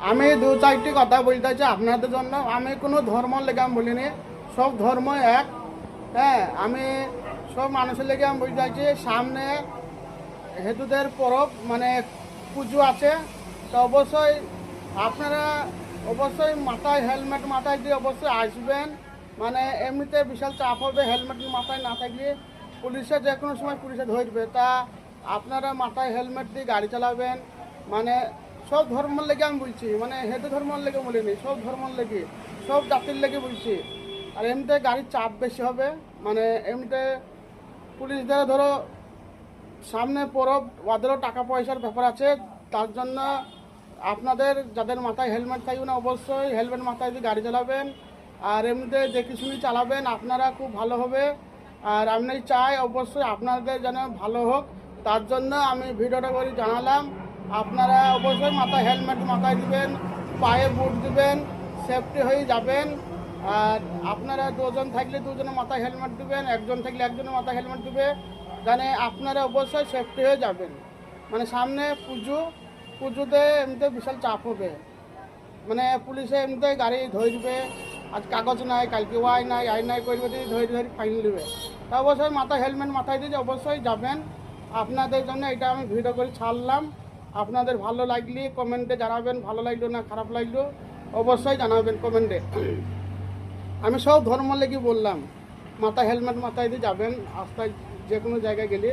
আমি দু চারটি কথা বলতে চাই আপনাদের জন্য। আমি কোনো ধর্ম লেগে আমি বলিনি, সব ধর্ম এক। হ্যাঁ, আমি সব মানুষের লেগে আমি বলতে চাইছি, সামনে হিন্দুদের পরব মানে পুজো আছে, তো অবশ্যই আপনারা অবশ্যই মাথায় হেলমেট মাথায় দিয়ে অবশ্যই আসবেন। মানে এমনিতে বিশাল চাপ হবে, হেলমেট মাথায় না থাকলে পুলিশে যে কোনো সময় পুলিশে ধরবে, তা আপনারা মাথায় হেলমেট দিয়ে গাড়ি চালাবেন। মানে সব ধর্মের লেগে আমি বলছি, মানে হিন্দু ধর্মের লেগে বলিনি, সব ধর্মের লেগে, সব জাতির লেগে বলছি। আর এমনিতে গাড়ির চাপ বেশি হবে, মানে এমনিতে পুলিশদের ধরো সামনে পরব, ওদেরও টাকা পয়সার ব্যাপার আছে, তার জন্য আপনাদের যাদের মাথায় হেলমেট থাকবে না অবশ্যই হেলমেট মাথায় দিয়ে গাড়ি চালাবেন। আর এমনিতে দেখে শুনে চালাবেন, আপনারা খুব ভালো হবে। আর আমি চাই অবশ্যই আপনাদের যেন ভালো হোক, তার জন্য আমি ভিডিওটা করে জানালাম। আপনারা অবশ্যই মাথায় হেলমেট মাথায় দিবেন, পায়ে বুট দিবেন, সেফটি হয়ে যাবেন। আর আপনারা দুজন থাকলে দুজনের মাথায় হেলমেট দিবেন, একজন থাকলে একজনের মাথায় হেলমেট দিবে, জানে আপনারা অবশ্যই সেফটি হয়ে যাবেন। মানে সামনে পুজোতে এমনিতে বিশাল চাপ হবে, মানে পুলিশে এমনিতে গাড়ি ধরবে, আজ কাগজ নাই, কালকে আই নাই করবে, ধরে ফাইন দেবে। তা অবশ্যই মাথায় হেলমেট মাথায় দিয়ে অবশ্যই যাবেন। আপনাদের জন্য এটা আমি ভিডিও করে ছাড়লাম। আপনাদের ভালো লাগলে কমেন্টে জানাবেন, ভালো লাগলো না খারাপ লাগলো অবশ্যই জানাবেন কমেন্টে। আমি সব ধর্ম লেগে বললাম, মাথায় হেলমেট মাথায় দিয়ে যাবেন রাস্তায় যে কোনো জায়গায় গেলে।